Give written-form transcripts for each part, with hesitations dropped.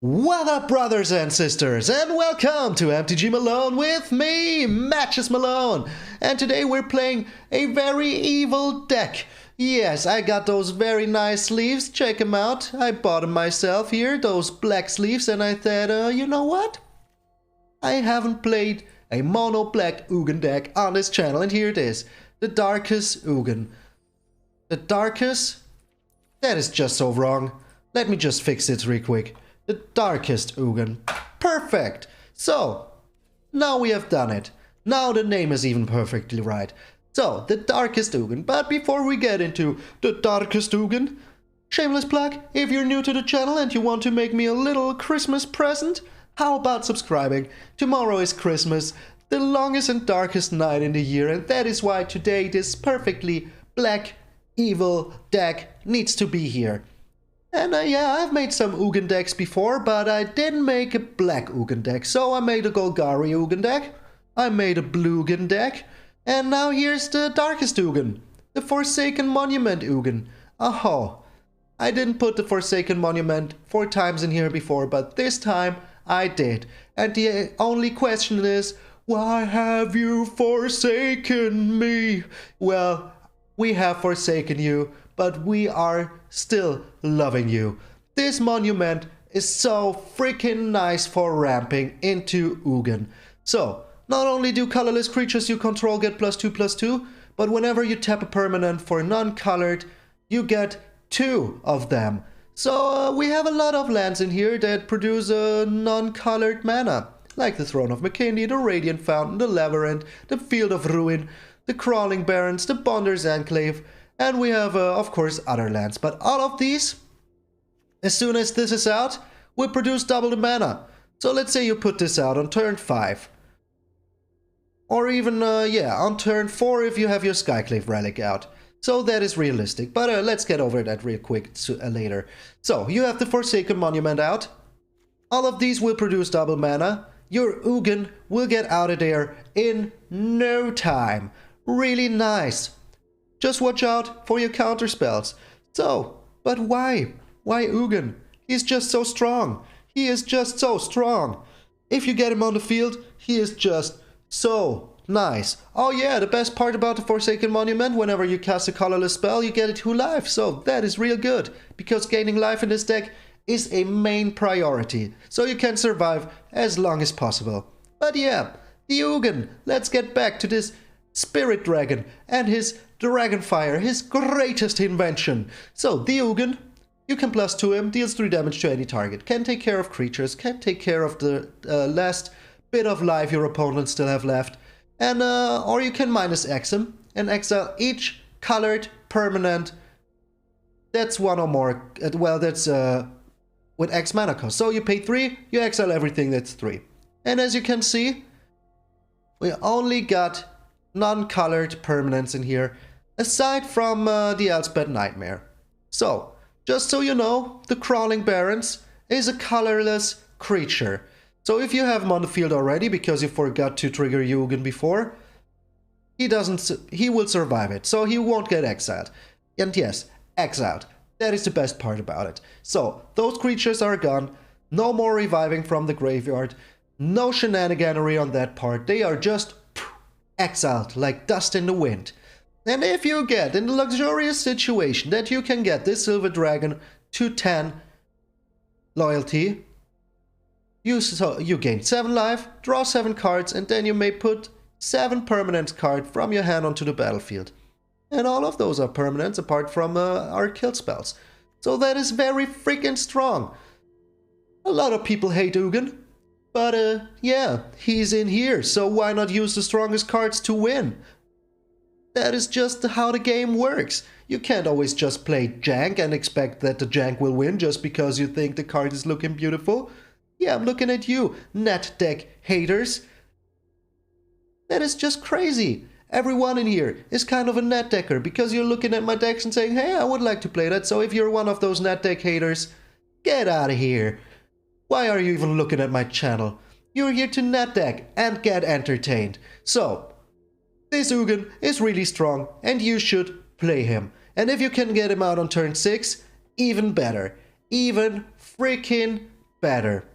What up, brothers and sisters, and welcome to MTG Malone with me, MTG Malone. And today we're playing a very evil deck. Yes, I got those very nice sleeves, check them out. I bought them myself here, those black sleeves, and I thought, you know what? I haven't played a mono black Ugin deck on this channel, and here it is. The Darkest Ugin. The Darkest? That is just so wrong. Let me just fix it real quick. The Darkest Ugin. Perfect! So, now we have done it. Now the name is even perfectly right. So, the Darkest Ugin. But before we get into the Darkest Ugin, shameless plug, if you're new to the channel and you want to make me a little Christmas present, how about subscribing? Tomorrow is Christmas, the longest and darkest night in the year, and that is why today this perfectly black, evil deck needs to be here. And yeah, I've made some Ugin decks before, but I didn't make a black Ugin deck. So I made a Golgari Ugin deck, I made a blue Ugin deck, and now here's the Darkest Ugin, the Forsaken Monument Ugin. Oh, I didn't put the Forsaken Monument 4 times in here before, but this time I did. And the only question is, why have you forsaken me? Well, we have forsaken you, but we are still loving you. This monument is so freaking nice for ramping into Ugin. So, not only do colorless creatures you control get +2/+2, but whenever you tap a permanent for non-colored, you get 2 of them. So we have a lot of lands in here that produce a non-colored mana, like the Throne of McKinley, the Radiant Fountain, the Labyrinth, the Field of Ruin, the Crawling Barrens, the Bonder's Enclave, and we have, of course, other lands. But all of these, as soon as this is out, will produce double the mana. So let's say you put this out on turn 5. Or even, yeah, on turn 4 if you have your Skyclave Relic out. So that is realistic. But let's get over that real quick later. So, you have the Forsaken Monument out. All of these will produce double mana. Your Ugin will get out of there in no time. Really nice. Just watch out for your counter spells. So, but why? Why Ugin? He's just so strong. He is just so strong. If you get him on the field, he is just so nice. Oh yeah, the best part about the Forsaken Monument, whenever you cast a colorless spell, you get it 2 life. So that is real good, because gaining life in this deck is a main priority. So you can survive as long as possible. But yeah, the Ugin. Let's get back to this Spirit Dragon and his Dragonfire, his greatest invention. So, the Ugin, you can +2 him, deals 3 damage to any target, can take care of creatures, can take care of the last bit of life your opponents still have left, and or you can -X him and exile each colored permanent that's 1 or more, well, that's with X mana cost. So you pay 3, you exile everything that's 3. And as you can see, we only got non-colored permanents in here, aside from the Elspeth Nightmare. So, just so you know, the Crawling Barrens is a colorless creature. So if you have him on the field already because you forgot to trigger Ugin before, he will survive it, so he won't get exiled. And yes, exiled. That is the best part about it. So, those creatures are gone, no more reviving from the graveyard, no shenaniganery on that part, they are just exiled like dust in the wind. And if you get in the luxurious situation that you can get this Silver Dragon to 10 loyalty, you gain 7 life, draw 7 cards, and then you may put 7 permanent cards from your hand onto the battlefield. And all of those are permanents apart from our kill spells. So that is very freaking strong. A lot of people hate Ugin. But yeah, he's in here, so why not use the strongest cards to win? That is just how the game works. You can't always just play jank and expect that the jank will win just because you think the card is looking beautiful. Yeah, I'm looking at you, net deck haters. That is just crazy. Everyone in here is kind of a net decker because you're looking at my decks and saying, hey, I would like to play that. So if you're one of those net deck haters, get out of here. Why are you even looking at my channel? You're here to net deck and get entertained. So, this Ugin is really strong and you should play him. And if you can get him out on turn 6, even better. Even freaking better.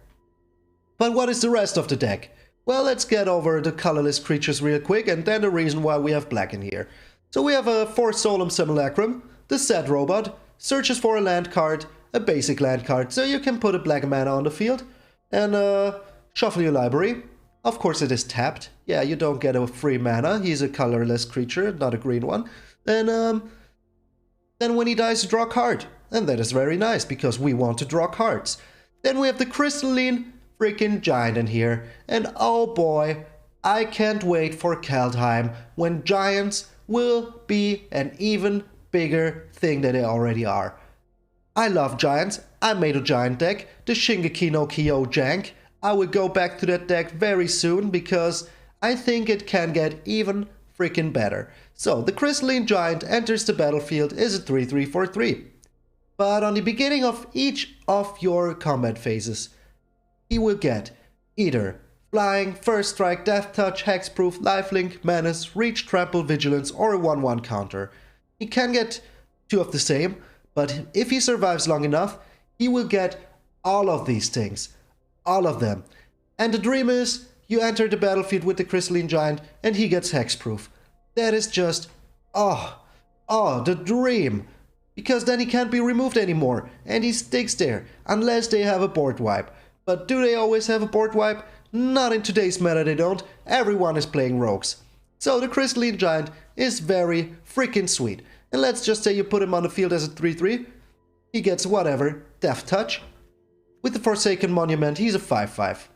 But what is the rest of the deck? Well, let's get over the colorless creatures real quick, and then the reason why we have black in here. So we have a 4 Solemn Simulacrum, the Set Robot, searches for a land card, a basic land card, so you can put a black mana on the field, and shuffle your library. Of course it is tapped. Yeah, you don't get a free mana, he's a colorless creature, not a green one. Then when he dies, you draw a card. And that is very nice, because we want to draw cards. Then we have the Crystalline freaking Giant in here. And oh boy, I can't wait for Kaldheim, when Giants will be an even bigger thing than they already are. I love Giants. I made a Giant deck, the Shingeki no Kyo Jank. I will go back to that deck very soon, because I think it can get even freaking better. So, the Crystalline Giant enters the battlefield, is a 3/3 for 3. But on the beginning of each of your combat phases, he will get either Flying, First Strike, Death Touch, Hexproof, Lifelink, Menace, Reach, Trample, Vigilance, or a 1/1 counter. He can get 2 of the same, but if he survives long enough, he will get all of these things. All of them. And the dream is, you enter the battlefield with the Crystalline Giant and he gets Hexproof. That is just, the dream. Because then he can't be removed anymore, and he sticks there, unless they have a board wipe. But do they always have a board wipe? Not in today's meta, they don't. Everyone is playing rogues. So the Crystalline Giant is very freaking sweet. And let's just say you put him on the field as a 3/3. He gets whatever, Death Touch. With the Forsaken Monument, he's a 5/5.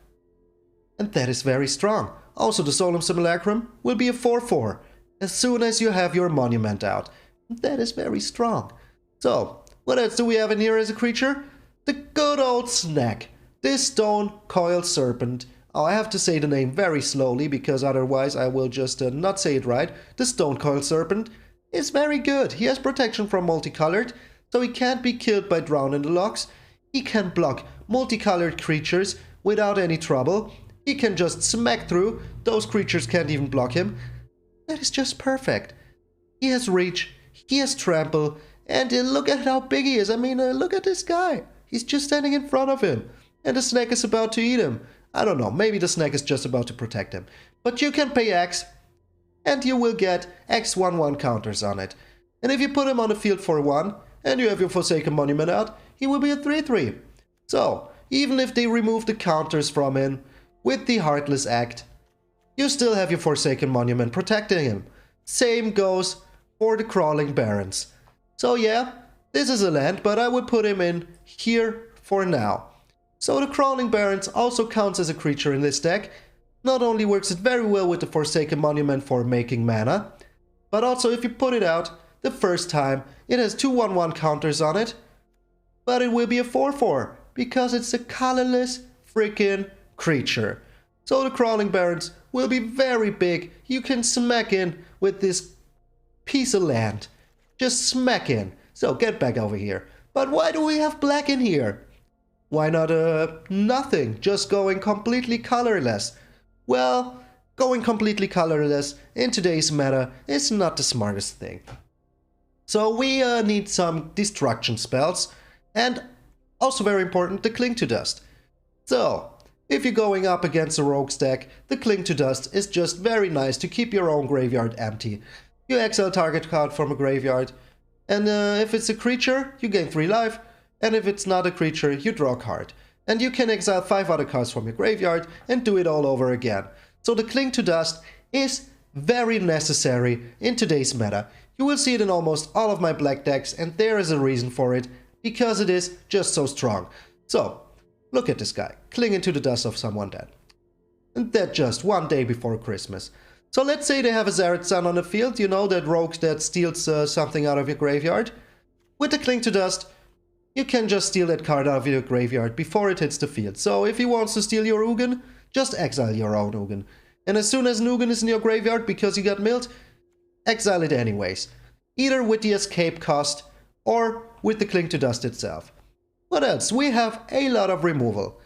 And that is very strong. Also, the Solemn Simulacrum will be a 4/4 as soon as you have your Monument out. That is very strong. So, what else do we have in here as a creature? The good old snack. This Stone Coil Serpent. Oh, I have to say the name very slowly, because otherwise I will just not say it right. The Stone Coil Serpent is very good. He has protection from multicolored, so he can't be killed by Drown in the Locks. He can block multicolored creatures without any trouble. He can just smack through. Those creatures can't even block him. That is just perfect. He has Reach, he has Trample, and look at how big he is. I mean, look at this guy. He's just standing in front of him. And the snack is about to eat him. I don't know, maybe the snack is just about to protect him. But you can pay X, and you will get X 1/1 counters on it. And if you put him on the field for 1, and you have your Forsaken Monument out, he will be a 3/3. So, even if they remove the counters from him with the Heartless Act, you still have your Forsaken Monument protecting him. Same goes for the Crawling Barrens. So yeah, this is a land, but I would put him in here for now. So the Crawling Barrens also counts as a creature in this deck. Not only works it very well with the Forsaken Monument for making mana, but also if you put it out the first time, it has 2 1/1 counters on it, but it will be a 4/4 because it's a colorless freaking creature. So the Crawling Barrens will be very big. You can smack in with this piece of land. Just smack in. So get back over here. But why do we have black in here? Why not nothing? Just going completely colorless. Well, going completely colorless in today's meta is not the smartest thing. So we need some destruction spells, and also very important, the Cling to Dust. So, if you're going up against a rogues deck, the Cling to Dust is just very nice to keep your own graveyard empty. You exile target card from a graveyard, and if it's a creature, you gain 3 life, and if it's not a creature, you draw a card. And you can exile 5 other cards from your graveyard and do it all over again. So the Cling to Dust is very necessary in today's meta. You will see it in almost all of my black decks, and there is a reason for it, because it is just so strong. So, look at this guy, clinging to the dust of someone dead. And that just one day before Christmas. So let's say they have a Zared Sun on the field, you know, that rogue that steals something out of your graveyard. With the Cling to Dust, you can just steal that card out of your graveyard before it hits the field. So if he wants to steal your Ugin, just exile your own Ugin. And as soon as an Ugin is in your graveyard because you got milled, exile it anyways. Either with the escape cost or with the Cling to Dust itself. What else? We have a lot of removal.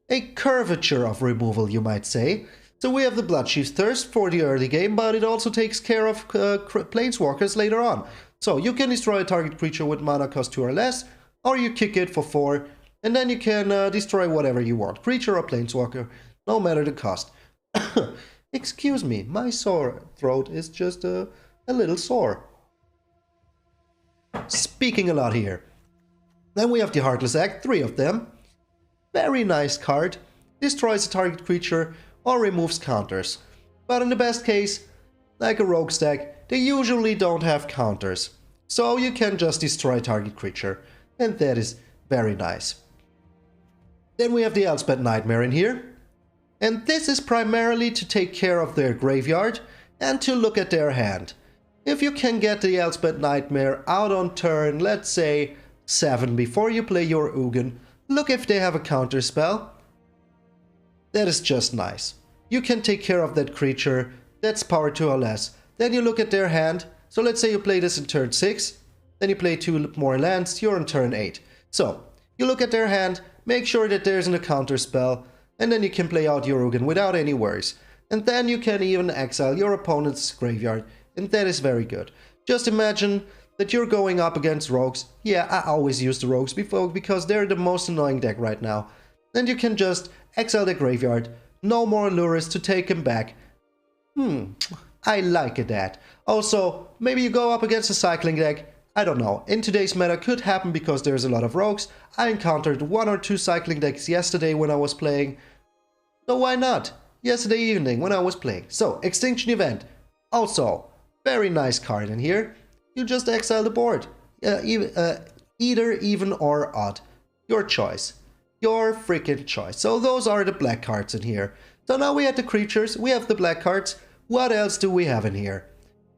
A curvature of removal, you might say. So we have the Bloodchief's Thirst for the early game, but it also takes care of Planeswalkers later on. So you can destroy a target creature with mana cost 2 or less, or you kick it for 4 And then you can destroy whatever you want, creature or planeswalker, no matter the cost. Excuse me, my sore throat is just a little sore. Speaking a lot here. Then we have the Heartless Act, 3 of them. Very nice card. Destroys a target creature or removes counters. But in the best case, like a rogue stack, they usually don't have counters. So you can just destroy target creature. And that is very nice. Then we have the Elspeth Nightmare in here. And this is primarily to take care of their graveyard and to look at their hand. If you can get the Elspeth Nightmare out on turn, let's say 7 before you play your Ugin, look if they have a counter spell. That is just nice. You can take care of that creature, that's power 2 or less. Then you look at their hand, so let's say you play this in turn 6, then you play 2 more lands, you're on turn 8. So, you look at their hand, make sure that there isn't a counter spell, and then you can play out your Ugin without any worries. And then you can even exile your opponent's graveyard, and that is very good. Just imagine that you're going up against rogues. Yeah, I always use the rogues before because they're the most annoying deck right now. And you can just exile the graveyard, no more lures to take him back. I like that. Also, maybe you go up against a cycling deck. I don't know, in today's meta could happen because there's a lot of rogues. I encountered 1 or 2 cycling decks yesterday when I was playing. So why not? Yesterday evening when I was playing. So, Extinction Event. Also, very nice card in here. You just exile the board. Either even or odd. Your choice. Your freaking choice. So those are the black cards in here. So now we have the creatures, we have the black cards. What else do we have in here?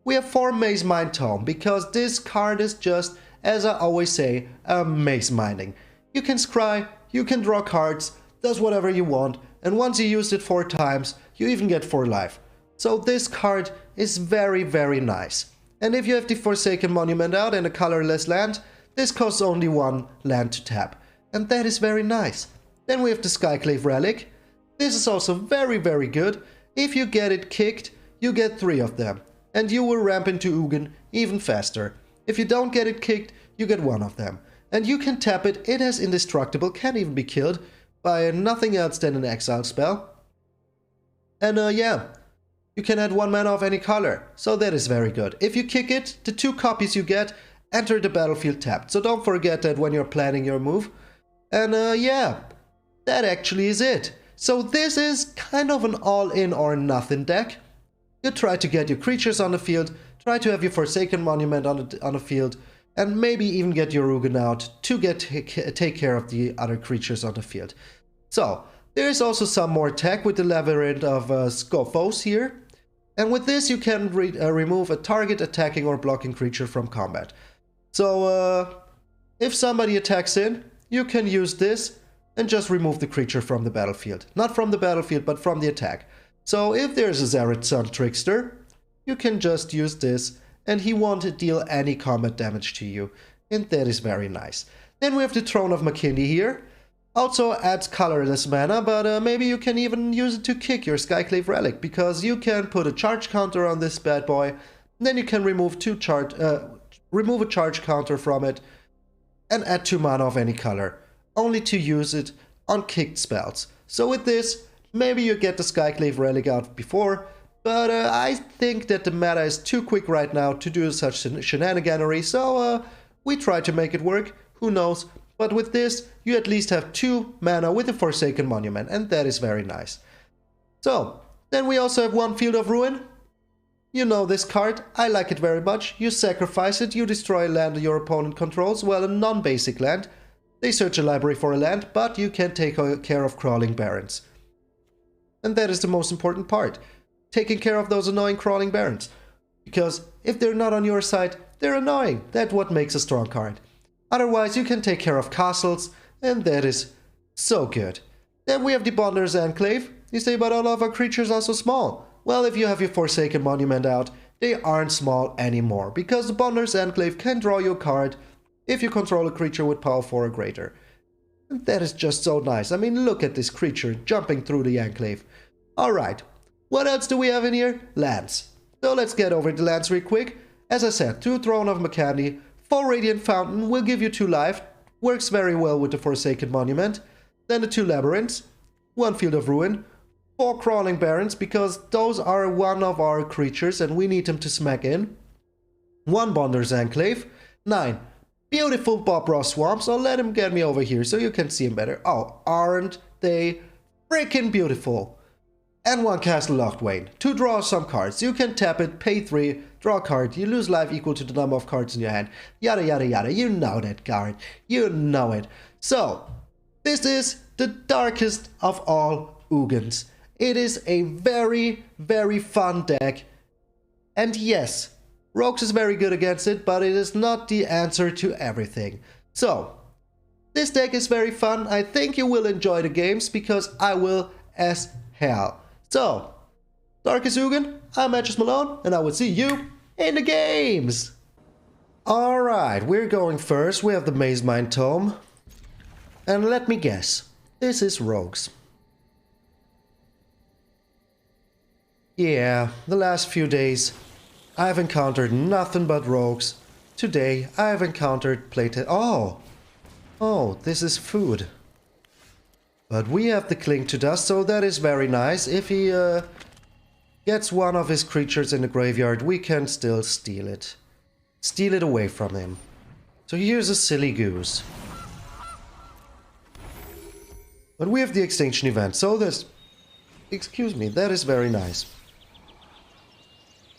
We have 4 Maze Mine Tome, because this card is just, as I always say, maze mining. You can scry, you can draw cards, does whatever you want, and once you used it 4 times, you even get 4 life. So this card is very, very nice. And if you have the Forsaken Monument out and a colorless land, this costs only 1 land to tap. And that is very nice. Then we have the Skyclave Relic. This is also very, very good. If you get it kicked, you get 3 of them. And you will ramp into Ugin even faster. If you don't get it kicked, you get 1 of them. And you can tap it, it has indestructible, can't even be killed by nothing else than an exile spell. And yeah, you can add 1 mana of any color, so that is very good. If you kick it, the 2 copies you get enter the battlefield tapped, so don't forget that when you're planning your move. And yeah, that actually is it. So this is kind of an all-in or nothing deck. You try to get your creatures on the field, try to have your Forsaken Monument on the field, and maybe even get your Ugin out to take care of the other creatures on the field. So, there is also some more tech with the Labyrinth of Scophos here. And with this you can remove a target attacking or blocking creature from combat. So, if somebody attacks in, you can use this and just remove the creature from the battlefield. Not from the battlefield, but from the attack. So if there's a Xerath Sun Trickster, you can just use this and he won't deal any combat damage to you. And that is very nice. Then we have the Throne of Makindi here. Also adds colorless mana, but maybe you can even use it to kick your Skyclave Relic, because you can put a charge counter on this bad boy, then you can remove a charge counter from it, and add 2 mana of any color, only to use it on kicked spells. So with this, maybe you get the Skyclave Relic out before, but I think that the meta is too quick right now to do such shenaniganery, so we try to make it work, who knows. But with this, you at least have 2 mana with the Forsaken Monument, and that is very nice. So, then we also have 1 Field of Ruin. You know this card, I like it very much. You sacrifice it, you destroy a land your opponent controls, well, a non-basic land. They search a library for a land, but you can take care of Crawling Barrens. And that is the most important part, taking care of those annoying Crawling Barrens. Because if they're not on your side, they're annoying. That's what makes a strong card. Otherwise, you can take care of castles, and that is so good. Then we have the Bonder's Enclave. You say, but all of our creatures are so small. Well, if you have your Forsaken Monument out, they aren't small anymore, because the Bonder's Enclave can draw you a card if you control a creature with power 4 or greater. And that is just so nice. I mean, look at this creature jumping through the Enclave. Alright, what else do we have in here? Lands. So let's get over the lands real quick. As I said, 2 Throne of Makindi, 4 Radiant Fountain will give you 2 life, Works very well with the Forsaken Monument. Then the 2 Labyrinths, 1 Field of Ruin, 4 Crawling Barrens, because those are one of our creatures and we need them to smack in. 1 Bonder's Enclave, 9 beautiful Bob Ross Swamps. I'll let him get me over here so you can see him better. Oh, aren't they freaking beautiful? And 1 Castle Lochwain to draw some cards. You can tap it, pay 3, draw a card. You lose life equal to the number of cards in your hand. Yada yada yada. You know that card. You know it. So, this is the darkest of all Ugins. It is a very, very fun deck. And yes, Rogues is very good against it, but it is not the answer to everything. So, this deck is very fun. I think you will enjoy the games because I will as hell. So, Darkest Ugin, I'm MTG Malone, and I will see you in the games. Alright, we're going first. We have the Maze Mind Tome. And let me guess, this is Rogues. Yeah, the last few days I've encountered nothing but Rogues. Today I've encountered playtest. Oh, this is food. But we have the Cling to Dust, so that is very nice. If he gets one of his creatures in the graveyard, we can still steal it. Steal it away from him. So here's a silly goose. But we have the Extinction Event, so this... Excuse me, that is very nice.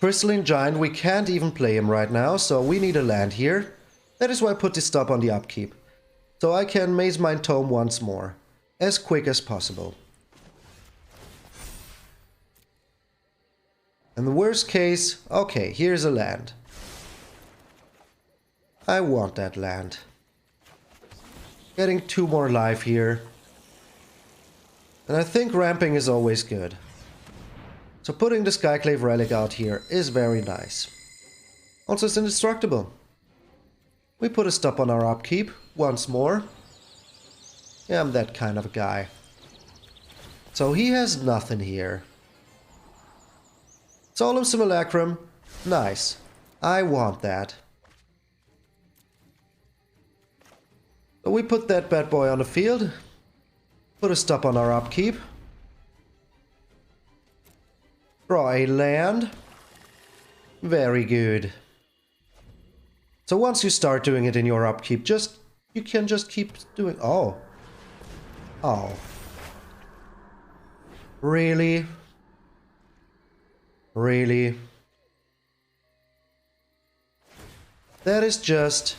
Crystalline Giant, we can't even play him right now, so we need a land here. That is why I put this stop on the upkeep. So I can Maze Mind Tome once more. As quick as possible. And the worst case, okay, here's a land. I want that land. Getting 2 more life here. And I think ramping is always good. So putting the Skyclave Relic out here is very nice. Also it's indestructible. We put a stop on our upkeep once more. Yeah, I'm that kind of a guy. So he has nothing here. Solemn Simulacrum, nice. I want that. So we put that bad boy on the field. Put a stop on our upkeep. Draw a land. Very good. So once you start doing it in your upkeep, you can just keep doing... Oh. Really? Really? That is just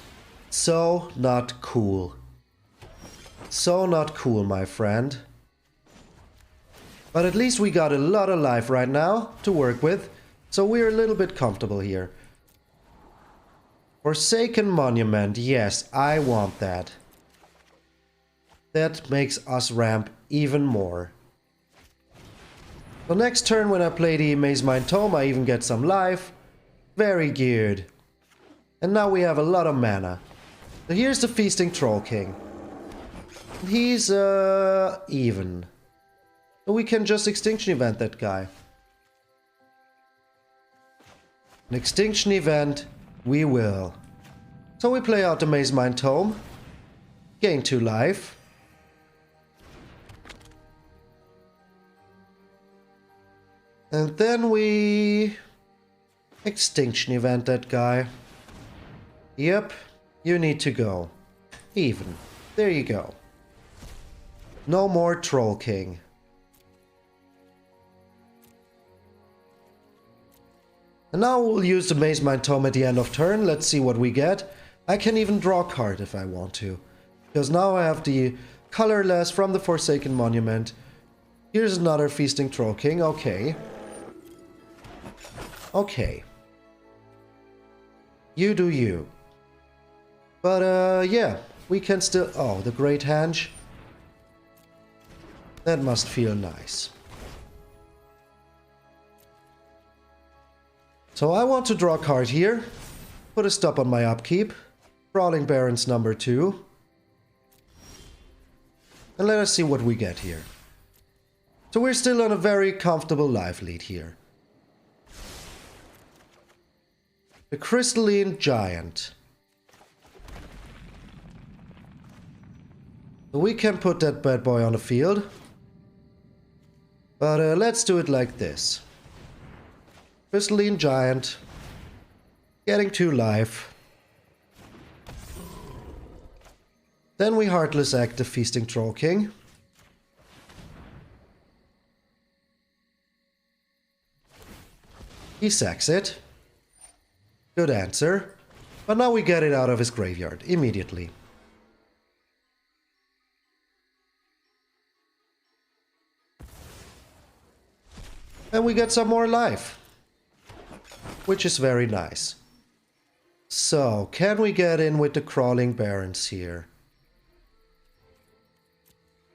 so not cool. So not cool, my friend. But at least we got a lot of life right now to work with, so we're a little bit comfortable here. Forsaken Monument, yes, I want that. That makes us ramp even more. So next turn when I play the Maze Mind Tome, I even get some life. Very good. And now we have a lot of mana. So here's the Feasting Troll King. He's even. So we can just Extinction Event that guy. An Extinction Event we will. So we play out the Maze Mind Tome. Gain 2 life. And then we Extinction Event that guy. Yep, you need to go. Even. There you go. No more Troll King. And now we'll use the Maze Mind Tome at the end of turn. Let's see what we get. I can even draw a card if I want to. Because now I have the colorless from the Forsaken Monument. Here's another Feasting Troll King. Okay. Okay. You do you. But yeah, we can still... Oh, the Great Henge. That must feel nice. So I want to draw a card here. Put a stop on my upkeep. Crawling Barrens number 2. And let us see what we get here. So we're still on a very comfortable life lead here. The Crystalline Giant. We can put that bad boy on the field. But let's do it like this. Crystalline Giant. Getting 2 life. Then we Heartless Act the Feasting Troll King. He sacks it. Good answer. But now we get it out of his graveyard immediately. And we get some more life. Which is very nice. So, can we get in with the Crawling Barrens here?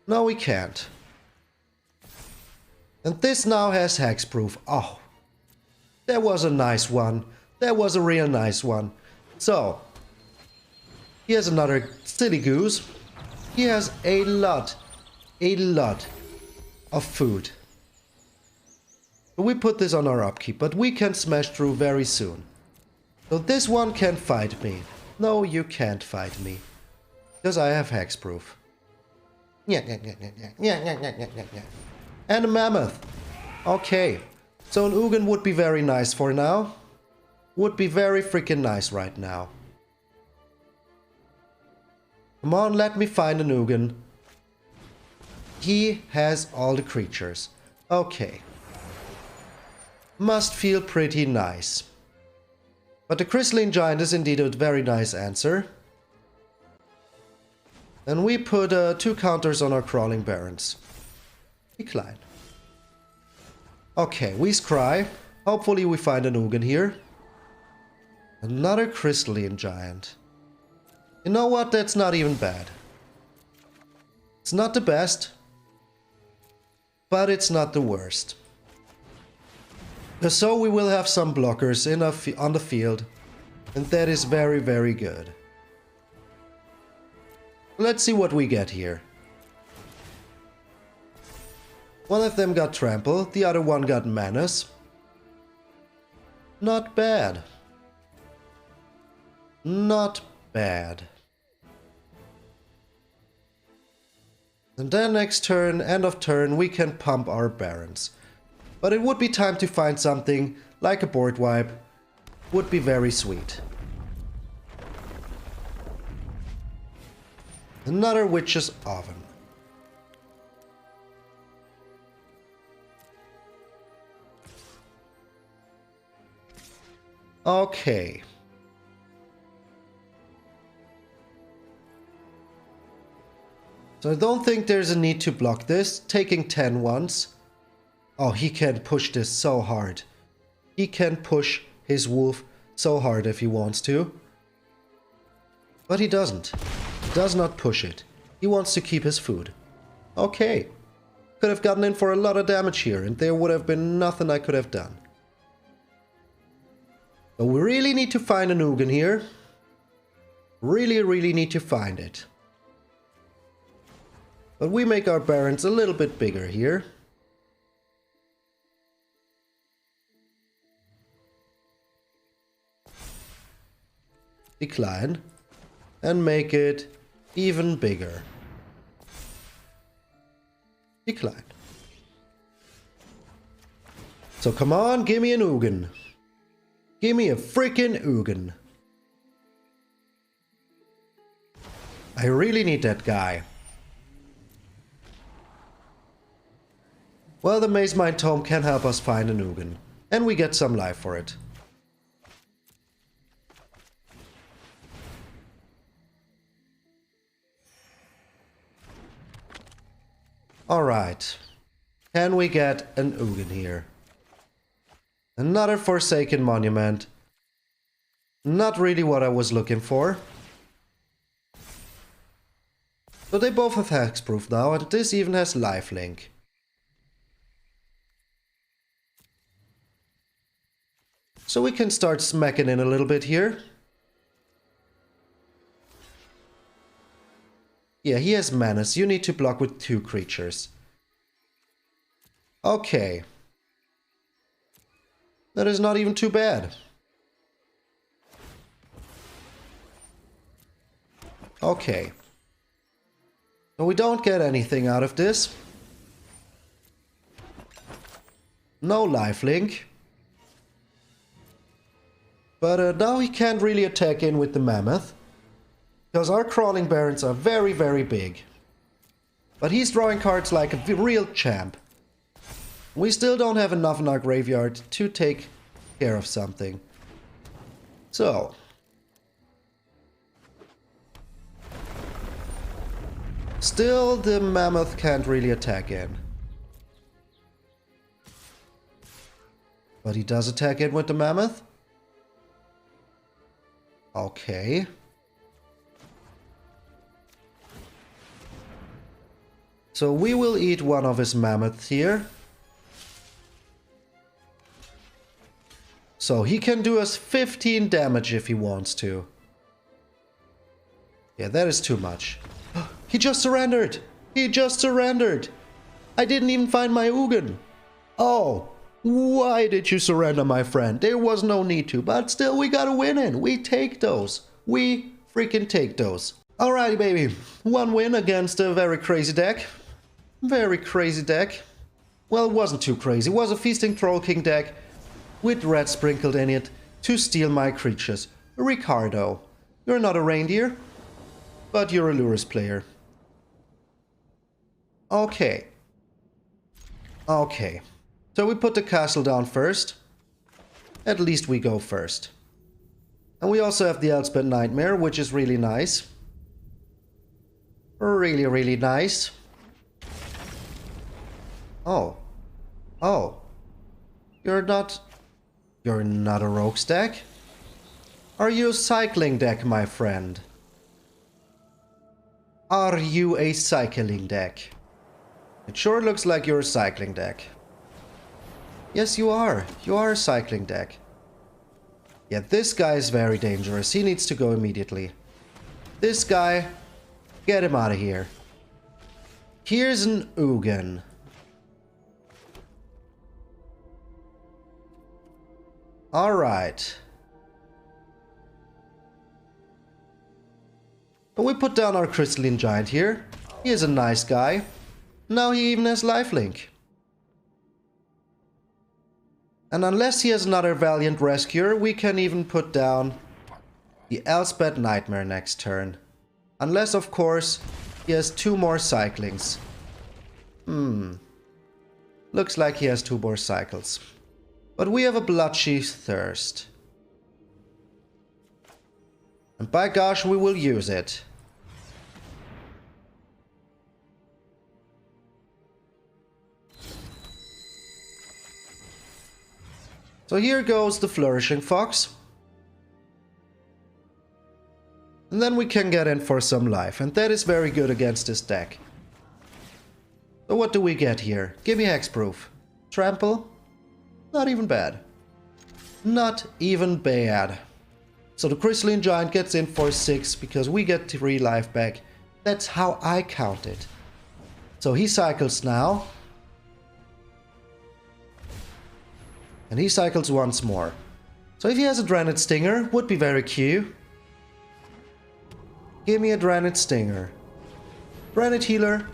No, we can't. And this now has hexproof. Oh, that was a nice one. That was a real nice one. So, he has another silly goose. He has a lot of food. We put this on our upkeep, but we can smash through very soon. So this one can fight me. No, you can't fight me. Because I have hexproof. And a mammoth. Okay. So an Ugin would be very nice for now. Would be very freaking nice right now. Come on, let me find an Ugin. He has all the creatures. Okay. Must feel pretty nice. But the Crystalline Giant is indeed a very nice answer. And we put 2 counters on our Crawling Barrens. Decline. Okay, we scry. Hopefully we find an Ugin here. Another Crystalline Giant. You know what? That's not even bad. It's not the best. But it's not the worst. So we will have some blockers on the field. And that is very, very good. Let's see what we get here. One of them got Trample, the other one got Menace. Not bad. Not bad. And then next turn, end of turn, we can pump our Barons. But it would be time to find something like a board wipe. Would be very sweet. Another Witch's Oven. Okay. So I don't think there's a need to block this. Taking 10 once. Oh, he can push this so hard. He can push his wolf so hard if he wants to. But he doesn't. He does not push it. He wants to keep his food. Okay. Could have gotten in for a lot of damage here, and there would have been nothing I could have done. But we really need to find an Ugin here. Really need to find it. But we make our Barons a little bit bigger here. Decline. And make it even bigger. Decline. So come on, give me an Ugin. Give me a freaking Ugin. I really need that guy. Well, the Maze Mind Tome can help us find an Ugin. And we get some life for it. Alright. Can we get an Ugin here? Another Forsaken Monument. Not really what I was looking for. So they both have hexproof now, and this even has lifelink. So we can start smacking in a little bit here. Yeah, he has Menace. You need to block with 2 creatures. Okay. That is not even too bad. Okay. So we don't get anything out of this. No lifelink. But now he can't really attack in with the Mammoth. Because our Crawling Barons are very, very big. But he's drawing cards like a real champ. We still don't have enough in our graveyard to take care of something. So. Still, the Mammoth can't really attack in. But he does attack in with the Mammoth. Okay. So we will eat one of his Mammoths here. So he can do us 15 damage if he wants to. Yeah, that is too much. He just surrendered! He just surrendered! I didn't even find my Ugin! Oh! Why did you surrender, my friend? There was no need to, but still we got a win in. We take those. We freaking take those. Alrighty, baby. One win against a very crazy deck. Very crazy deck. Well, it wasn't too crazy. It was a Feasting Troll King deck with red sprinkled in it to steal my creatures. Ricardo, you're not a reindeer, but you're a Lurus player. Okay. Okay. So we put the castle down first. At least we go first. And we also have the Elspeth Nightmare, which is really nice. Really, really nice. Oh. Oh. You're not a rogue deck? Are you a cycling deck, my friend? Are you a cycling deck? It sure looks like you're a cycling deck. Yes, you are. You are a cycling deck. Yeah, this guy is very dangerous. He needs to go immediately. This guy, get him out of here. Here's an Ugin. Alright. We put down our Crystalline Giant here. He is a nice guy. Now he even has lifelink. And unless he has another Valiant Rescuer, we can even put down the Elspeth Nightmare next turn. Unless, of course, he has 2 more cyclings. Looks like he has 2 more cycles. But we have a Bloodchief Thirst. And by gosh, we will use it. So here goes the Flourishing Fox. And then we can get in for some life, and that is very good against this deck. So what do we get here? Give me Hexproof. Trample? Not even bad. Not even bad. So the Crystalline Giant gets in for 6 because we get 3 life back. That's how I count it. So he cycles now. And he cycles once more. So if he has a Draenei Stinger, would be very cute. Give me a Draenei Stinger. Draenei Healer,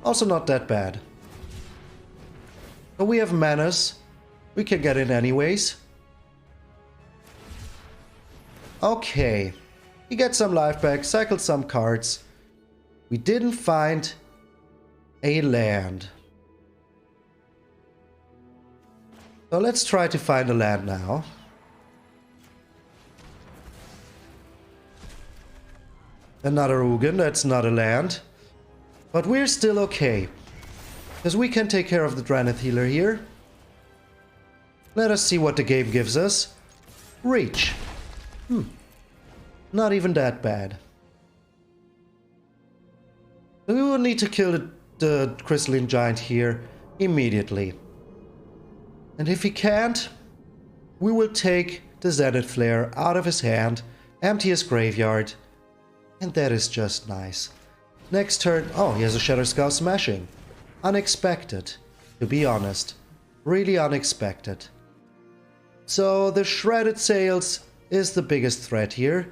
also not that bad. So we have Manas. We can get in anyways. Okay. He gets some life back, cycled some cards. We didn't find a land. So let's try to find a land now. Another Ugin, that's not a land. But we're still okay. Because we can take care of the Draenei Healer here. Let us see what the game gives us. Reach. Not even that bad. We will need to kill the Crystalline Giant here immediately. And if he can't, we will take the Zenith Flare out of his hand, empty his graveyard, and that is just nice. Next turn, oh, he has a Shatter Skull Smashing. Unexpected, to be honest. Really unexpected. So the Shredded Sails is the biggest threat here.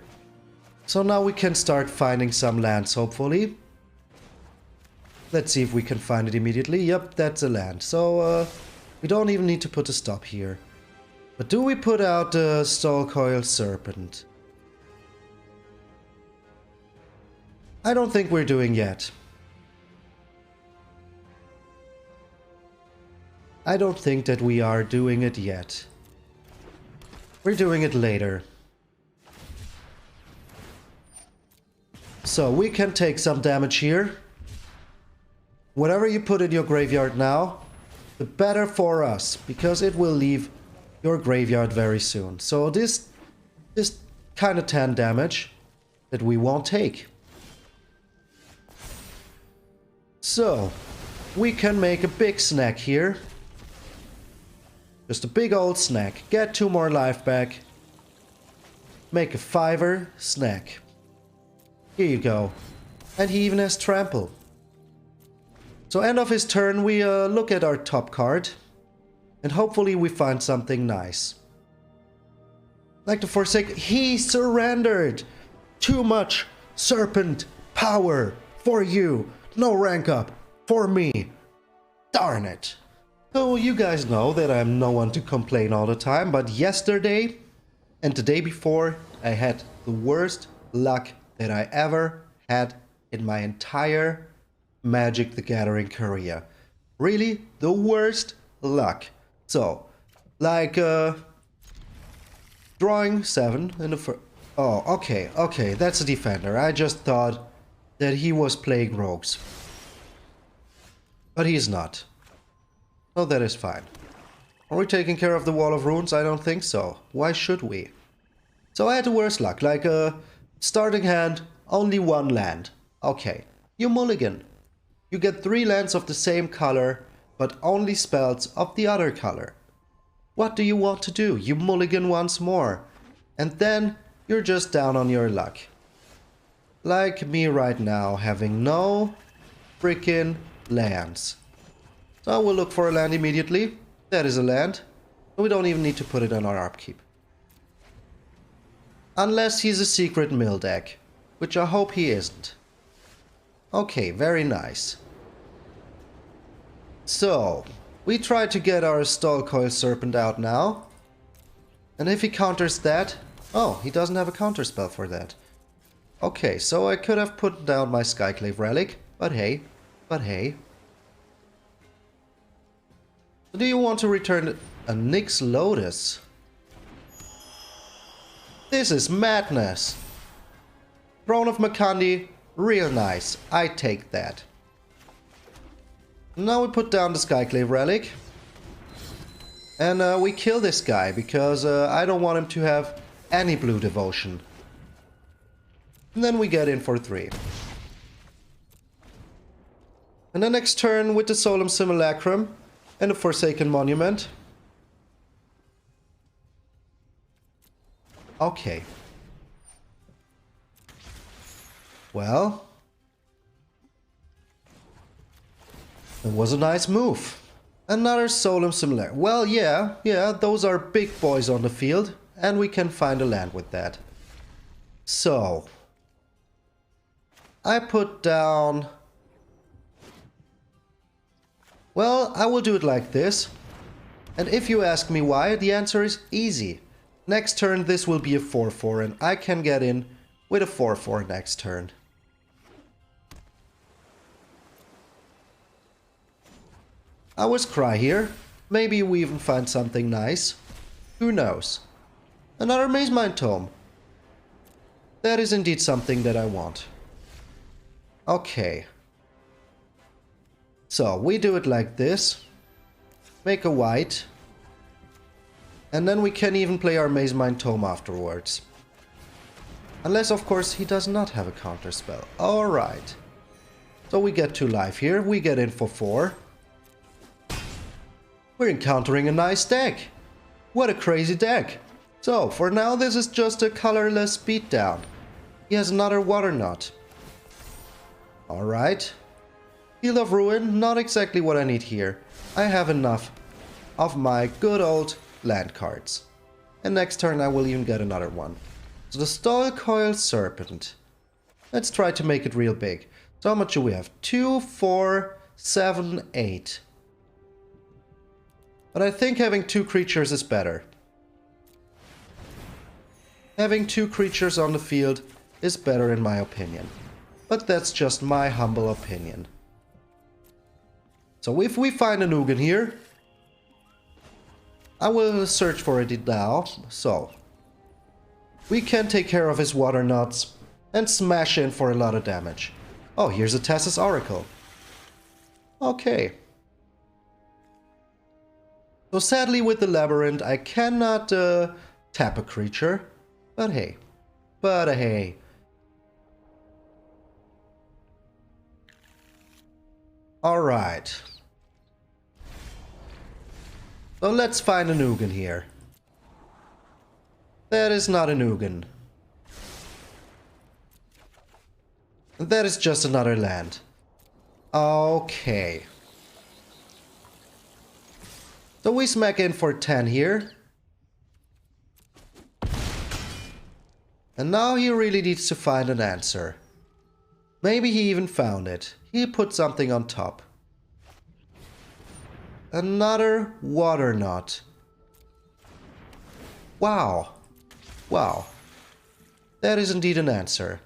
So now we can start finding some lands, hopefully. Let's see if we can find it immediately. Yep, that's a land. So, we don't even need to put a stop here. But do we put out the Stalcoil Serpent? I don't think we're doing yet. I don't think that we are doing it yet. We're doing it later. So we can take some damage here. Whatever you put in your graveyard now, the better for us, because it will leave your graveyard very soon. So this is kind of 10 damage that we won't take. So we can make a big snack here. Just a big old snack. Get 2 more life back. Make a 5er snack. Here you go. And he even has trample. So end of his turn, we look at our top card. And hopefully we find something nice. Like the Forsake. He surrendered. Too much serpent power for you. No rank up for me. Darn it. So you guys know that I'm no one to complain all the time, but yesterday and the day before I had the worst luck that I ever had in my entire Magic the Gathering career. Really, the worst luck. So, like drawing 7 in the first... Oh, okay, that's a defender. I just thought that he was playing rogues. But he's not. Oh, that is fine. Are we taking care of the Wall of Runes? I don't think so. Why should we? So I had the worst luck. Like a starting hand, only 1 land. Okay. You mulligan. You get 3 lands of the same color, but only spells of the other color. What do you want to do? You mulligan once more. And then you're just down on your luck. Like me right now, having no freaking lands. So we'll look for a land immediately. That is a land. We don't even need to put it on our upkeep. Unless he's a secret mill deck, which I hope he isn't. Okay, very nice. So, we try to get our Stalcoil Serpent out now. And if he counters that... Oh, he doesn't have a counter spell for that. Okay, so I could have put down my Skyclave Relic, but hey. Do you want to return a Nyx Lotus? This is madness. Throne of Makandi, real nice. I take that. Now we put down the Skyclave Relic. And we kill this guy, because I don't want him to have any blue devotion. And then we get in for 3. And the next turn with the Solemn Simulacrum and the Forsaken Monument. Okay. Well, it was a nice move. Another Solemn Simulacrum. Well, yeah, those are big boys on the field, and we can find a land with that. So, I put down... Well, I will do it like this. And if you ask me why, the answer is easy. Next turn this will be a 4-4 and I can get in with a 4-4 next turn. I was cry here. Maybe we even find something nice. Who knows? Another Mazemind Tome. That is indeed something that I want. Okay. So, we do it like this. Make a white. And then we can even play our Mazemind Tome afterwards. Unless, of course, he does not have a counter spell. Alright. So we get 2 life here. We get in for 4. We're encountering a nice deck. What a crazy deck. So, for now, this is just a colorless beatdown. He has another Water Knot. Alright. Field of Ruin, not exactly what I need here. I have enough of my good old land cards. And next turn I will even get another one. So the Stalcoil Serpent. Let's try to make it real big. So how much do we have? 2, 4, 7, 8. But I think having 2 creatures is better. Having 2 creatures on the field is better in my opinion. But that's just my humble opinion. So if we find an Ugin here, I will search for it now. So we can take care of his water nuts and smash in for a lot of damage. Oh, here's a Tessa's Oracle. Okay. So sadly with the Labyrinth I cannot tap a creature. But hey. Alright. So let's find an Ugin here. That is not an Ugin. That is just another land. Okay. So we smack in for 10 here. And now he really needs to find an answer. Maybe he even found it. He put something on top. Another water knot. Wow. Wow. That is indeed an answer.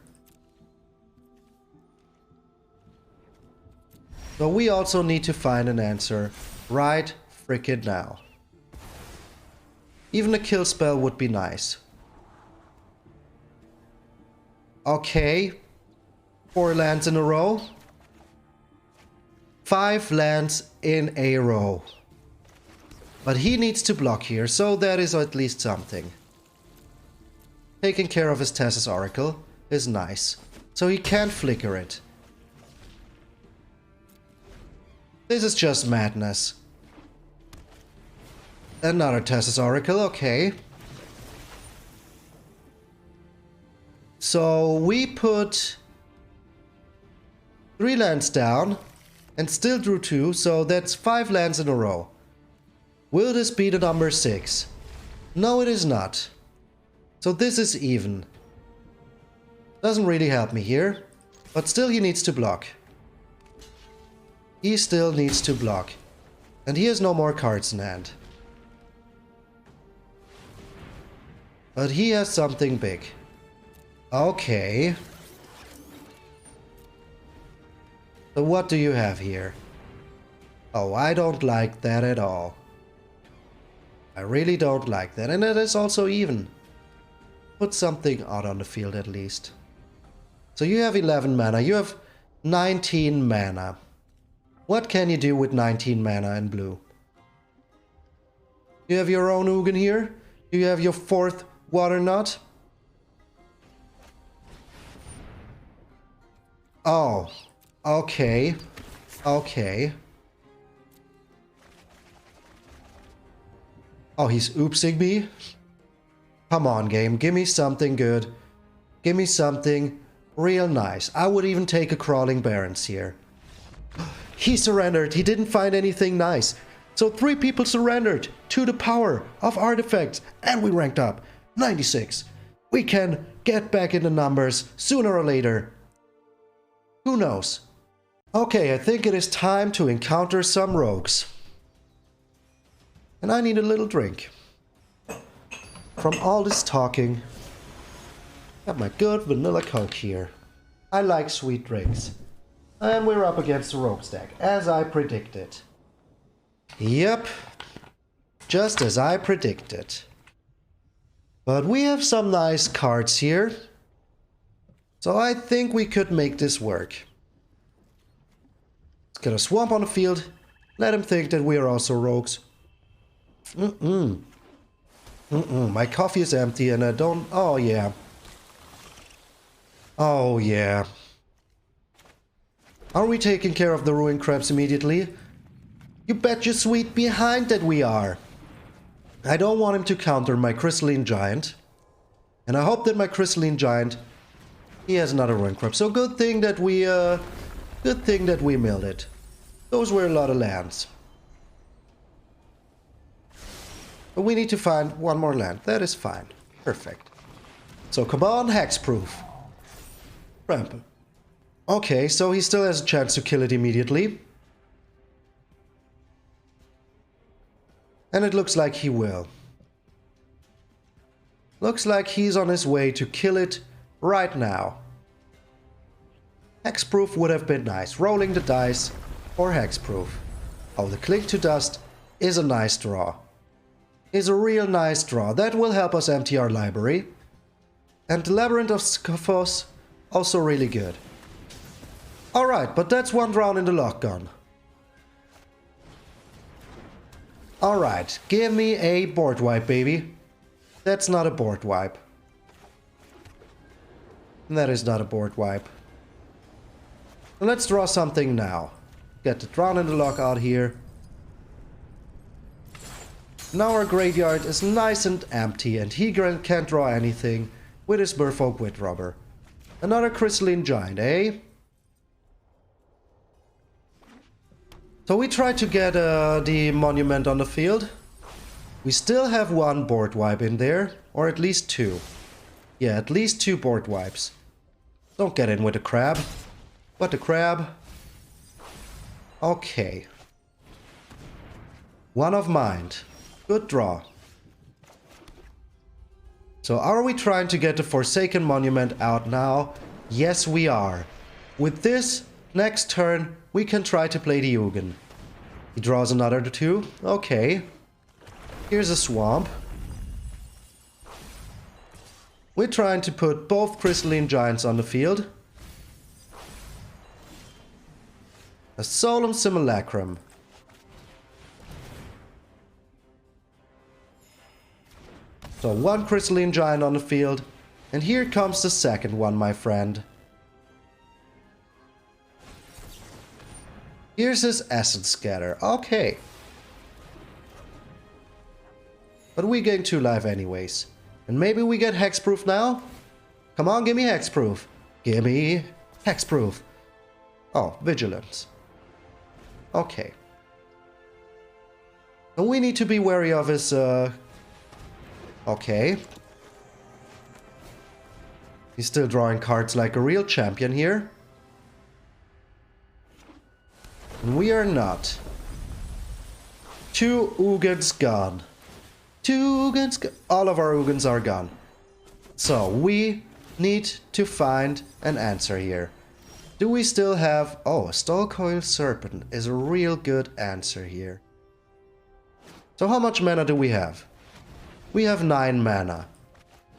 So we also need to find an answer right frickin' now. Even a kill spell would be nice. Okay. 4 lands in a row. 5 lands in a row. But he needs to block here, so that is at least something. Taking care of his Tessa's Oracle is nice. So he can't flicker it. This is just madness. Another Tessa's Oracle, okay. So we put 3 lands down and still drew 2, so that's 5 lands in a row. Will this be the number 6? No, it is not. So this is even. Doesn't really help me here, but still he needs to block. He still needs to block. And he has no more cards in hand. But he has something big. Okay. So what do you have here? Oh, I don't like that at all. I really don't like that. And it is also even. Put something out on the field at least. So you have 11 mana. You have 19 mana. What can you do with 19 mana in blue? You have your own Ugin here. You have your 4th water knot. Oh, okay. Okay. Oh, he's oopsing me? Come on, game. Give me something good. Give me something real nice. I would even take a Crawling Barrens here. He surrendered. He didn't find anything nice. So 3 people surrendered to the power of artifacts. And we ranked up. 96. We can get back in the numbers sooner or later. Who knows? Okay, I think it is time to encounter some rogues. And I need a little drink. From all this talking, I have my good vanilla Coke here. I like sweet drinks. And we're up against the rogue stack, as I predicted. Yep, just as I predicted. But we have some nice cards here. So I think we could make this work. Let's get a swamp on the field. Let him think that we are also rogues. My coffee is empty and I don't... Oh, yeah. Oh, yeah. Are we taking care of the ruined crabs immediately? You bet your sweet behind that we are. I don't want him to counter my Crystalline Giant. And I hope that my Crystalline Giant... He has another ruined crab. So good thing that we milled it. Those were a lot of lands. But we need to find one more land. That is fine. Perfect. So come on, hexproof. Trample. Okay, so he still has a chance to kill it immediately. And it looks like he will. Looks like he's on his way to kill it right now. Hexproof would have been nice. Rolling the dice or hexproof. Oh, the Cling to Dust is a nice draw. Is a real nice draw. That will help us empty our library. And the Labyrinth of Scophos, also really good. Alright, but that's one round in the lock gone. Alright, give me a board wipe, baby. That's not a board wipe. That is not a board wipe. Let's draw something now. Get the Drown in the Lock out here. Now our graveyard is nice and empty and he can't draw anything with his Merfolk Withrobber. Another Crystalline Giant, eh? So we tried to get the Monument on the field. We still have one board wipe in there, or at least two. Yeah, at least two board wipes. Don't get in with the crab. What the crab? Okay. One of mind. Good draw. So are we trying to get the Forsaken Monument out now? Yes, we are. With this, next turn, we can try to play the Ugin. He draws another two. Okay. Here's a Swamp. We're trying to put both Crystalline Giants on the field. A Solemn Simulacrum. So one Crystalline Giant on the field. And here comes the second one, my friend. Here's his Essence Scatter. Okay. But we gain 2 life anyways. And maybe we get Hexproof now? Come on, give me Hexproof. Give me Hexproof. Oh, Vigilance. Okay. And we need to be wary of his... Okay. He's still drawing cards like a real champion here. And we are not. 2 Ugins gone. 2 Ugins gone. All of our Ugins are gone. So we need to find an answer here. Do we still have... Oh, a Skullcoil Serpent is a real good answer here. So how much mana do we have? We have 9 mana.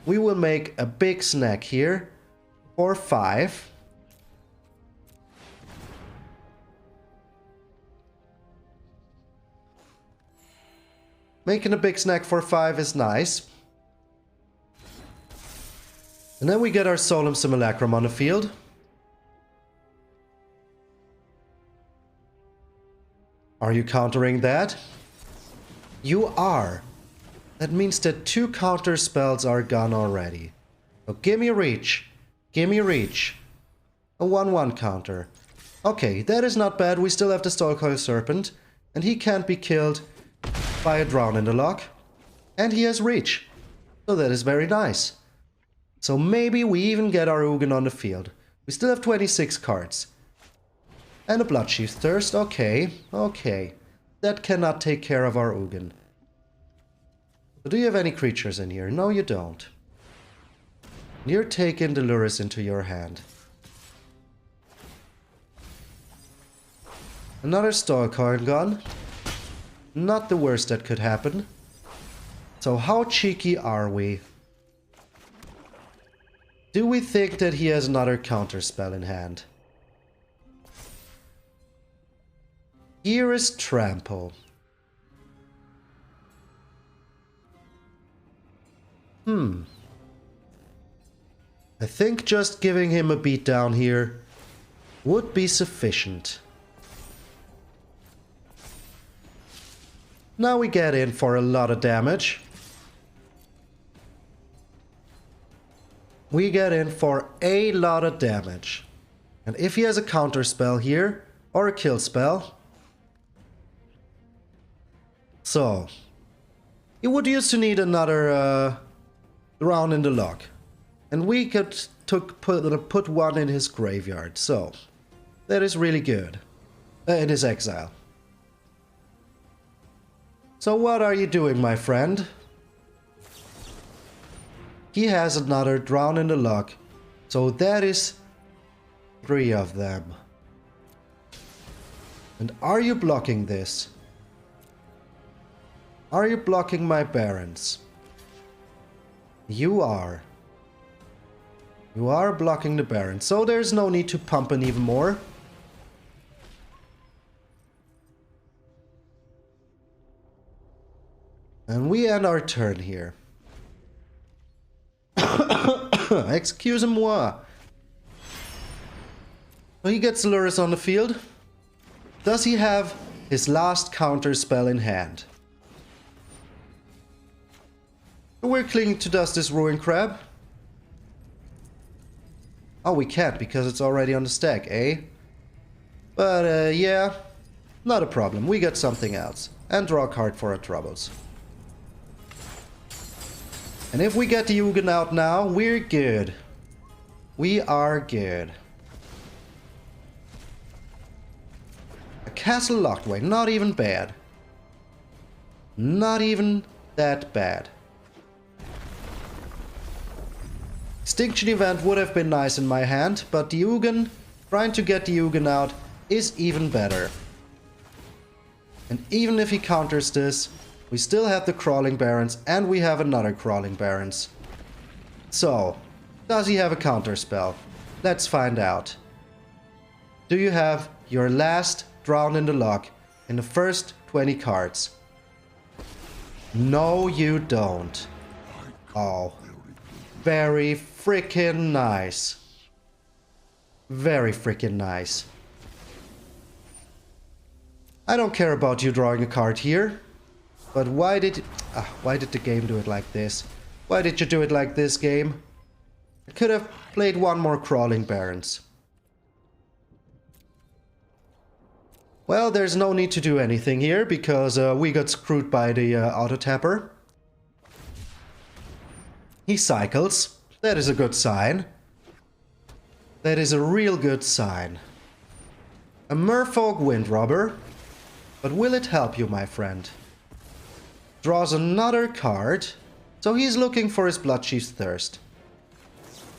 We will make a big snack here. For 5. Making a big snack for 5 is nice. And then we get our Solemn Simulacrum on the field. Are you countering that? You are. That means that 2 counter spells are gone already. So give me Reach. Give me Reach. A 1/1 counter. Okay, that is not bad. We still have the Skullcoil Serpent. And he can't be killed by a Drown in the Lock. And he has Reach. So that is very nice. So maybe we even get our Ugin on the field. We still have 26 cards. And a Bloodsheath Thirst. Okay, okay. That cannot take care of our Ugin. So do you have any creatures in here? No, you don't. You're taking the Lurrus into your hand. Another Skullcoil gun. Not the worst that could happen. So how cheeky are we? Do we think that he has another counter spell in hand? Here is Trample. I think just giving him a beatdown here would be sufficient. Now we get in for a lot of damage. We get in for a lot of damage. And if he has a counter spell here, or a kill spell... So, he would used to need another round in the lock. And we could put one in his graveyard. So that is really good. In his exile. So what are you doing, my friend? He has another Drown in the Luck. So that is 3 of them. And are you blocking this? Are you blocking my Barons? You are. You are blocking the Barons. So there's no need to pump in even more. And we end our turn here. Excusez-moi. So he gets Lurrus on the field. Does he have his last counter spell in hand? We're clinging to dust this Ruin Crab. Oh, we can't because it's already on the stack, eh? But yeah, not a problem. We get something else. And draw a card for our troubles. And if we get the Ugin out now, we're good. We are good. A castle locked away, not even bad. Not even that bad. Extinction Event would have been nice in my hand, but the Ugin, trying to get the Ugin out, is even better. And even if he counters this, we still have the Crawling Barons, and we have another Crawling Barons. So, does he have a counter spell? Let's find out. Do you have your last Drown in the Luck in the first 20 cards? No, you don't. Oh. Very freaking nice. Very freaking nice. I don't care about you drawing a card here. But why did the game do it like this? Why did you do it like this, game? I could have played one more Crawling Barons. Well, there's no need to do anything here because we got screwed by the auto-tapper. He cycles. That is a good sign. That is a real good sign. A Merfolk Windrobber. But will it help you, my friend? Draws another card. So he's looking for his Bloodchief's Thirst.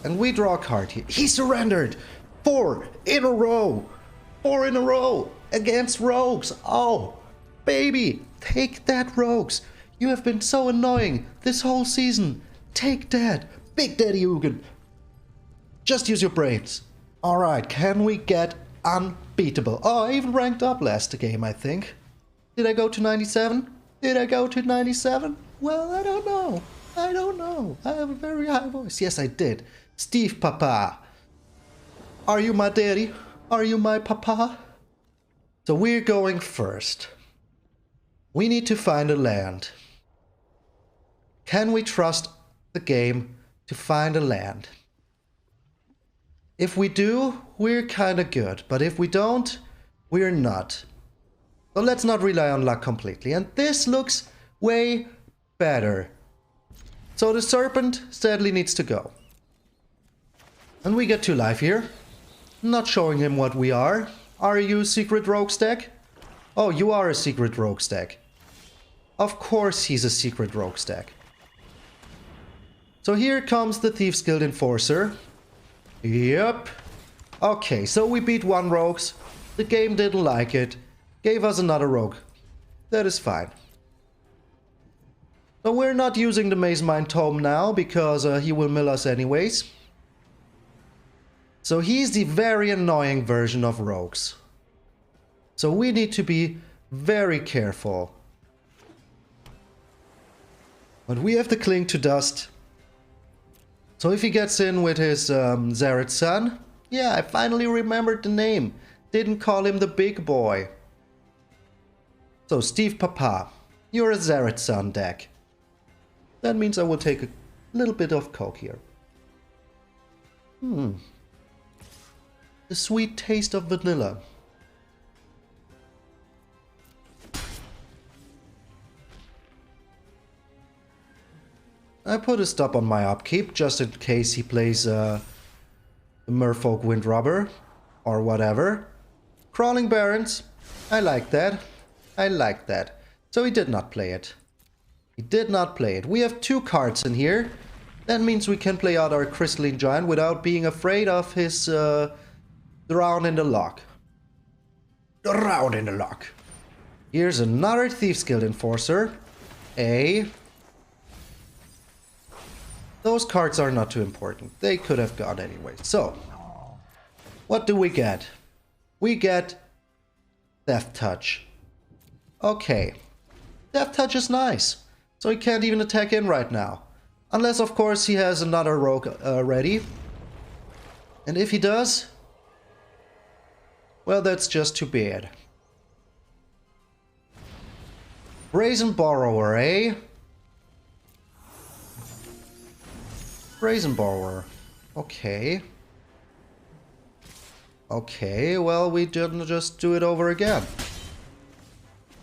And we draw a card here. He surrendered! 4 in a row! 4 in a row! Against rogues! Oh! Baby! Take that, rogues! You have been so annoying this whole season! Take that! Big Daddy Ugin! Just use your brains. Alright, can we get unbeatable? Oh, I even ranked up last game, I think. Did I go to 97? Did I go to 97? Well, I don't know. I don't know. I have a very high voice. Yes, I did. Steve Papa. Are you my daddy? Are you my papa? So we're going first. We need to find a land. Can we trust the game to find a land? If we do, we're kinda good. But if we don't, we're not. So let's not rely on luck completely. And this looks way better. So the Serpent sadly needs to go. And we get 2 life here. Not showing him what we are. Are you Secret Rogue stack? Oh, you are a Secret Rogue stack. Of course he's a Secret Rogue stack. So here comes the Thieves Guild Enforcer. Yep. Okay, so we beat 1 rogues. The game didn't like it. Gave us another rogue. That is fine. So we're not using the Maze Mine Tome now because he will mill us anyways. So he's the very annoying version of rogues. So we need to be very careful. But we have to cling to dust. So if he gets in with his Zared son, yeah, I finally remembered the name. Didn't call him the big boy. So Steve Papa, you're a Zared son deck. That means I will take a little bit of coke here. The sweet taste of vanilla. I put a stop on my upkeep just in case he plays The Merfolk Windrobber. Or whatever. Crawling Barrens. I like that. I like that. So he did not play it. He did not play it. We have 2 cards in here. That means we can play out our Crystalline Giant without being afraid of his Drown in the Loch. Drown in the Loch. Here's another Thieves Guild Enforcer. Those cards are not too important. They could have gone anyway. So, what do we get? We get Death Touch. Okay. Death Touch is nice. So he can't even attack in right now. Unless, of course, he has another rogue ready. And if he does, well, that's just too bad. Brazen Borrower, eh? Brazen Borrower. Okay. Okay, well, we didn't just do it over again.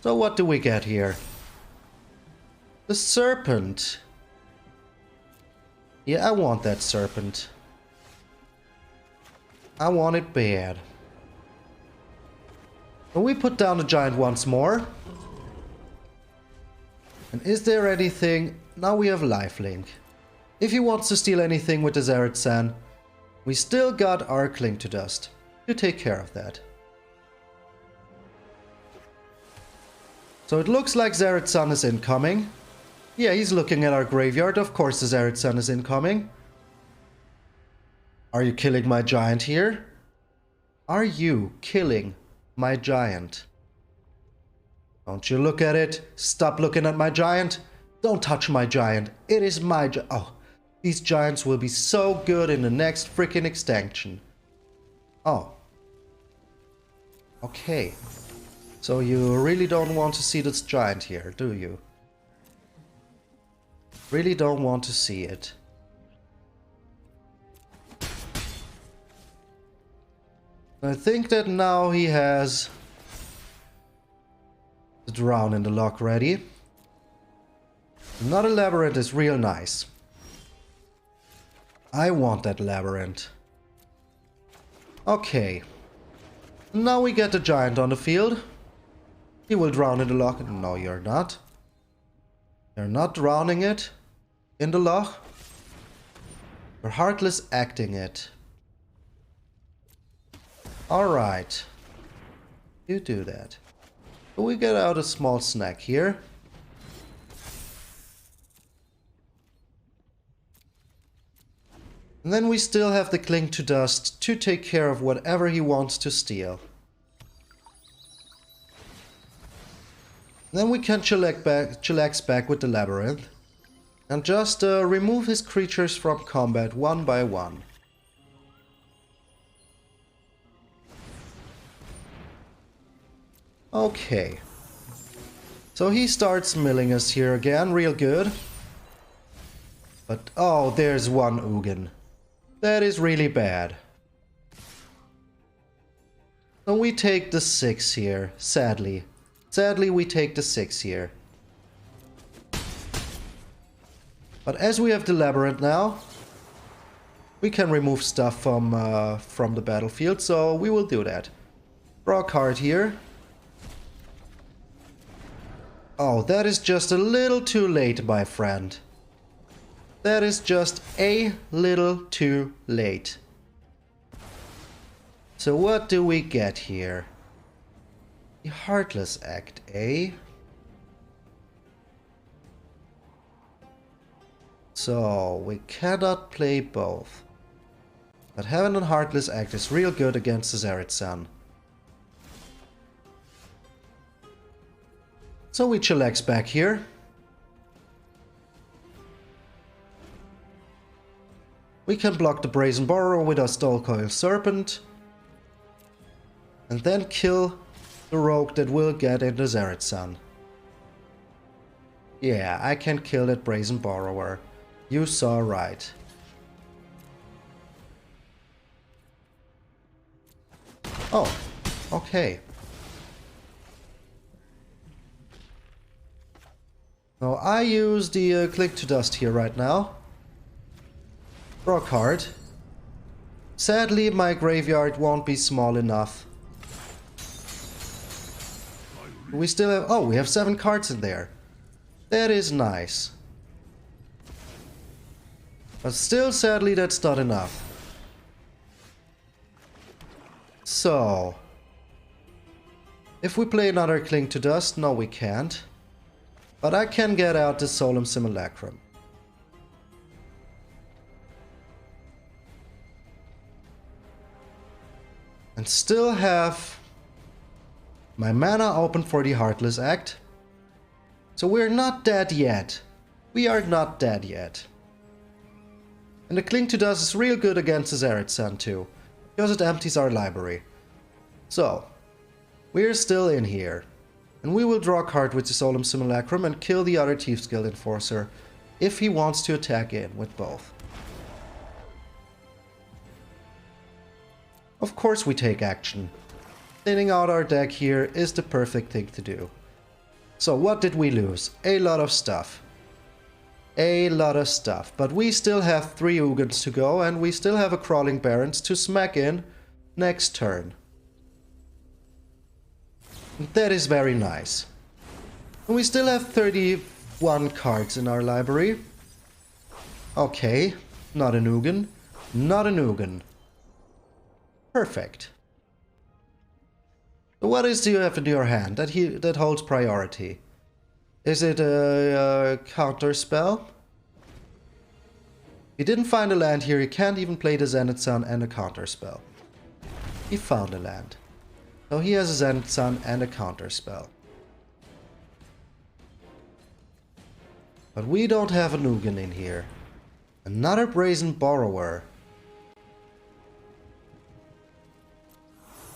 So what do we get here? The Serpent. Yeah, I want that Serpent. I want it bad. And we put down the Giant once more. And is there anything... Now we have Lifelink. If he wants to steal anything with the Xerath San, we still got our Cling to Dust to take care of that. So it looks like Xerath San is incoming. Yeah, he's looking at our graveyard. Of course the Xerath San is incoming. Are you killing my Giant here? Are you killing my Giant? Don't you look at it. Stop looking at my Giant. Don't touch my Giant. It is my Oh, these Giants will be so good in the next freaking extinction. Oh. Okay. So you really don't want to see this Giant here, do you? Really don't want to see it. I think that now he has the Drown in the Loch ready. Another Labyrinth is real nice. I want that Labyrinth. Okay. Now we get the Giant on the field. He will drown in the Loch. No, you're not. You're not drowning it in the Loch. You're Heartless acting it. Alright. You do that. So we get out a small snack here. And then we still have the Cling to Dust to take care of whatever he wants to steal. Then we can chillax back with the Labyrinth. And just remove his creatures from combat one by one. Okay. So he starts milling us here again, real good. But, oh, there's one Ugin. That is really bad. So we take the 6 here, sadly. Sadly, we take the 6 here. But as we have the Labyrinth now, we can remove stuff from the battlefield, so we will do that. Draw a card here. Oh, that is just a little too late, my friend. That is just a little too late. So what do we get here? The Heartless Act, eh? So, we cannot play both. But Heaven and Heartless Act is real good against the Xerath San. So we chillax back here. We can block the Brazen Borrower with our Skullcoil Serpent. And then kill the rogue that will get in the Xerath San. Yeah, I can kill that Brazen Borrower. You saw right. Oh, okay. So I use the Cling to Dust here right now. Draw a card. Sadly, my graveyard won't be small enough. We still have... Oh, we have 7 cards in there. That is nice. But still, sadly, that's not enough. So... if we play another Cling to Dust, no we can't. But I can get out the Solemn Simulacrum. And still have my mana open for the Heartless Act. So we're not dead yet. We are not dead yet. And the Cling to Dust is real good against the Xerath Sun too, because it empties our library. So, we're still in here. And we will draw a card with the Solemn Simulacrum and kill the other Thieves Guild Enforcer if he wants to attack in with both. Of course we take action. Thinning out our deck here is the perfect thing to do. So what did we lose? A lot of stuff. A lot of stuff. But we still have 3 Ugins to go and we still have a Crawling Barrens to smack in next turn. That is very nice. And we still have 31 cards in our library. Okay, not an Ugin. Not an Ugin. Perfect. So what do you have in your hand that holds priority? Is it a counter spell? He didn't find a land here, he can't even play the Zenith Sun and a counter spell. He found a land. So he has a Zenith Sun and a counter spell. But we don't have an Ugin in here. Another Brazen Borrower.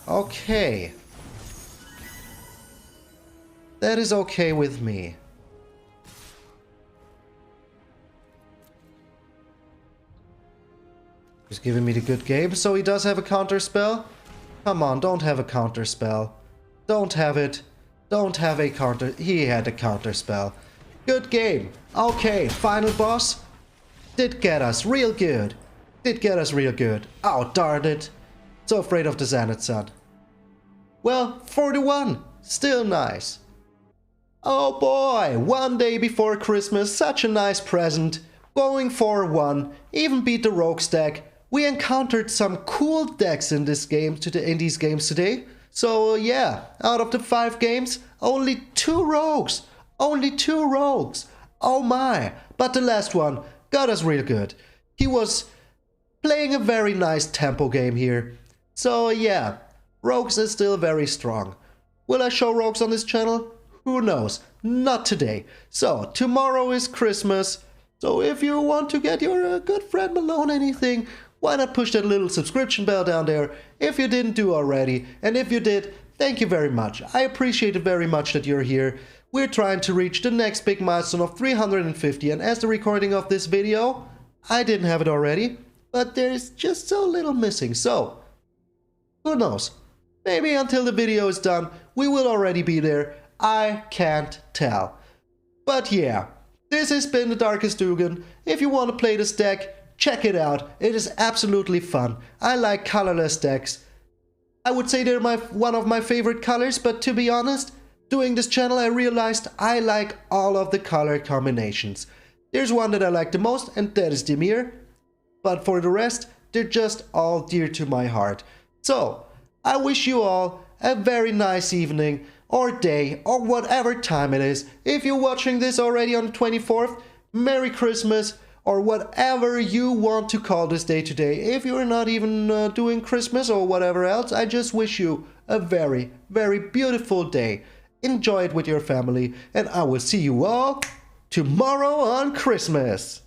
Okay. That is okay with me. He's giving me the good game, so he does have a counter spell. Come on, don't have a counter spell. Don't have it. Don't have a counter. He had a counter spell. Good game. Okay, final boss. Did get us real good. Did get us real good. Oh, darn it. So afraid of the Zenith Sun. Well, 41. Still nice. Oh boy, one day before Christmas, such a nice present. Going for 1, even beat the Rogues deck. We encountered some cool decks in these games today. So yeah, out of the 5 games, only 2 Rogues. Only 2 Rogues. Oh my, but the last one got us real good. He was playing a very nice tempo game here. So yeah, Rogues is still very strong. Will I show Rogues on this channel? Who knows? Not today. So, tomorrow is Christmas. So if you want to get your good friend Malone anything, why not push that little subscription bell down there if you didn't do already. And if you did, thank you very much. I appreciate it very much that you're here. We're trying to reach the next big milestone of 350. And as the recording of this video, I didn't have it already. But there's just so little missing. So, who knows? Maybe until the video is done, we will already be there. I can't tell. But yeah, this has been the Darkest Ugin. If you want to play this deck, check it out. It is absolutely fun. I like colorless decks. I would say they're one of my favorite colors, but to be honest, doing this channel I realized I like all of the color combinations. There's one that I like the most, and that is Dimir. But for the rest, they're just all dear to my heart. So, I wish you all a very nice evening, or day, or whatever time it is. If you're watching this already on the 24th, Merry Christmas, or whatever you want to call this day today. If you're not even doing Christmas or whatever else, I just wish you a very, very beautiful day. Enjoy it with your family, and I will see you all tomorrow on Christmas.